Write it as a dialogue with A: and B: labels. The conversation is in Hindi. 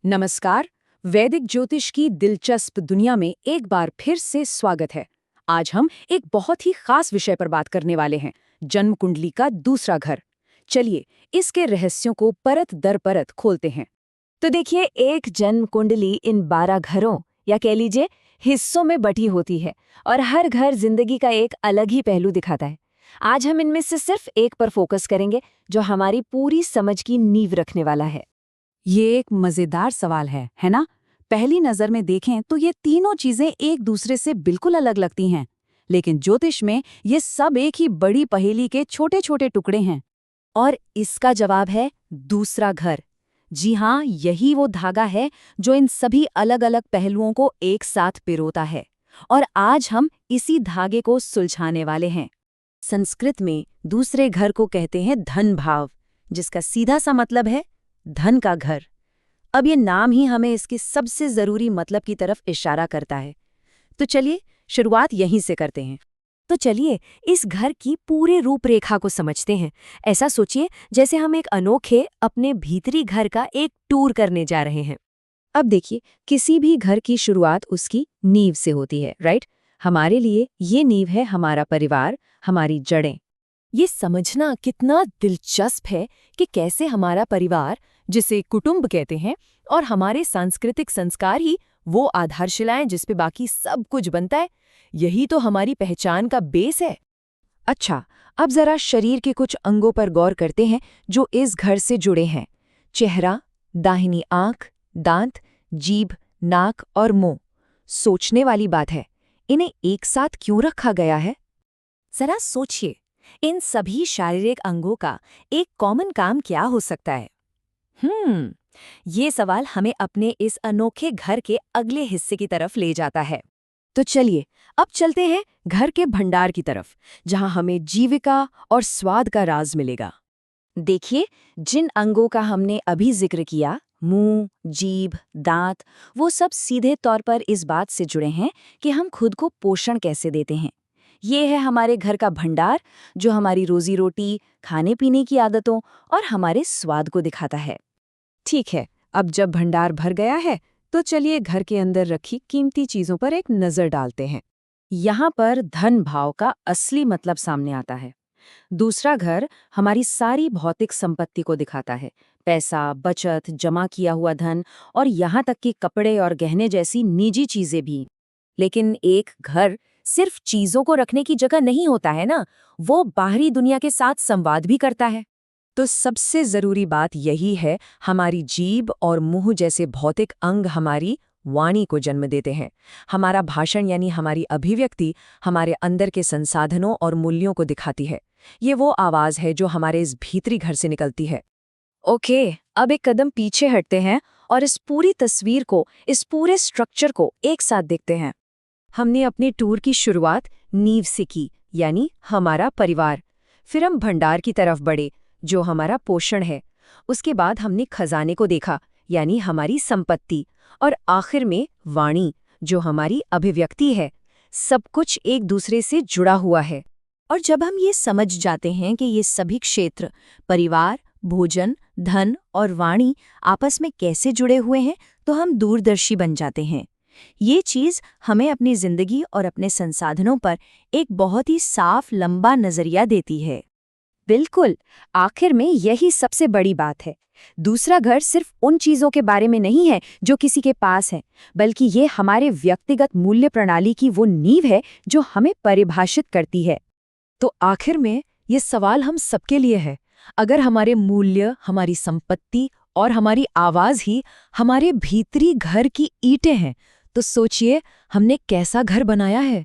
A: नमस्कार। वैदिक ज्योतिष की दिलचस्प दुनिया में एक बार फिर से स्वागत है। आज हम एक बहुत ही खास विषय पर बात करने वाले हैं, जन्म कुंडली का दूसरा घर। चलिए इसके रहस्यों को परत दर परत खोलते हैं।
B: तो देखिए, एक जन्म कुंडली इन 12 घरों या कह लीजिए हिस्सों में बटी होती है और हर घर जिंदगी का एक अलग ही पहलू दिखाता है। आज हम इनमें से सिर्फ एक पर फोकस करेंगे जो हमारी पूरी समझ की नींव रखने वाला है।
A: ये एक मजेदार सवाल है ना? पहली नजर में देखें तो ये तीनों चीजें एक दूसरे से बिल्कुल अलग लगती हैं, लेकिन ज्योतिष में ये सब एक ही बड़ी पहेली के छोटे छोटे टुकड़े हैं।
B: और इसका जवाब है दूसरा घर।
A: जी हाँ, यही वो धागा है जो इन सभी अलग अलग पहलुओं को एक साथ पिरोता है। और आज हम इसी धागे को सुलझाने वाले हैं। संस्कृत में दूसरे घर को कहते हैं धन भाव, जिसका सीधा सा मतलब है धन का घर। अब ये नाम ही हमें इसके सबसे जरूरी मतलब की तरफ इशारा करता है। तो चलिए शुरुआत यहीं से करते हैं।
B: तो चलिए इस घर की पूरे रूपरेखा को समझते हैं। ऐसा सोचिए जैसे हम एक अनोखे अपने भीतरी घर का एक टूर करने जा रहे हैं।
A: अब देखिए, किसी भी घर की शुरुआत उसकी नींव से होती है, राइट? हमारे लिए ये नींव है हमारा परिवार, हमारी जड़ें।
B: ये समझना कितना दिलचस्प है कि कैसे हमारा परिवार, जिसे कुटुंब कहते हैं, और हमारे सांस्कृतिक संस्कार ही वो आधारशिलाएं जिस पे बाकी सब कुछ बनता है। यही तो हमारी पहचान का बेस है।
A: अच्छा, अब जरा शरीर के कुछ अंगों पर गौर करते हैं जो इस घर से जुड़े हैं। चेहरा, दाहिनी आंख, दांत, जीभ, नाक और मुंह। सोचने वाली बात है, इन्हें एक साथ क्यों रखा गया है?
B: जरा सोचिए, इन सभी शारीरिक अंगों का एक कॉमन काम क्या हो सकता है? ये सवाल हमें अपने इस अनोखे घर के अगले हिस्से की तरफ ले जाता है।
A: तो चलिए अब चलते हैं घर के भंडार की तरफ, जहां हमें जीविका और स्वाद का राज मिलेगा। देखिए, जिन अंगों का हमने अभी जिक्र किया, मुंह, जीभ, दांत, वो सब सीधे तौर पर इस बात से जुड़े हैं कि हम खुद को पोषण कैसे देते हैं। ये है हमारे घर का भंडार, जो हमारी रोजी रोटी, खाने पीने की आदतों और हमारे स्वाद को दिखाता है। ठीक है, अब जब भंडार भर गया है तो चलिए घर के अंदर रखी कीमती चीजों पर एक नजर डालते हैं। यहाँ पर धन भाव का असली मतलब सामने आता है। दूसरा घर हमारी सारी भौतिक संपत्ति को दिखाता है, पैसा, बचत, जमा किया हुआ धन और यहाँ तक कि कपड़े और गहने जैसी निजी चीजें भी। लेकिन एक घर सिर्फ चीजों को रखने की जगह नहीं होता है ना, वो बाहरी दुनिया के साथ संवाद भी करता है। तो सबसे जरूरी बात यही है, हमारी जीभ और मुंह जैसे भौतिक अंग हमारी वाणी को जन्म देते हैं। हमारा भाषण यानी हमारी अभिव्यक्ति हमारे अंदर के संसाधनों और मूल्यों को दिखाती है। ये वो आवाज है जो हमारे इस भीतरी घर से निकलती है। ओके, अब एक कदम पीछे हटते हैं और इस पूरी तस्वीर को, इस पूरे स्ट्रक्चर को एक साथ देखते हैं। हमने अपने टूर की शुरुआत नींव से की, यानी हमारा परिवार। फिर हम भंडार की तरफ बढ़े, जो हमारा पोषण है। उसके बाद हमने खजाने को देखा, यानी हमारी संपत्ति। और आखिर में वाणी, जो हमारी अभिव्यक्ति है। सब कुछ एक दूसरे से जुड़ा हुआ है।
B: और जब हम ये समझ जाते हैं कि ये सभी क्षेत्र, परिवार, भोजन, धन और वाणी आपस में कैसे जुड़े हुए हैं, तो हम दूरदर्शी बन जाते हैं। ये चीज़ हमें अपनी जिंदगी और अपने संसाधनों पर एक बहुत ही साफ, लंबा नजरिया देती है।
A: बिल्कुल, आखिर में यही सबसे बड़ी बात है। दूसरा घर सिर्फ उन चीजों के बारे में नहीं है जो किसी के पास है, बल्कि ये हमारे व्यक्तिगत मूल्य प्रणाली की वो नींव है जो हमें परिभाषित करती है। तो आखिर में ये सवाल हम सबके लिए है। अगर हमारे मूल्य, हमारी संपत्ति और हमारी आवाज ही हमारे भीतरी घर की ईंटें हैं, तो सोचिए हमने कैसा घर बनाया है।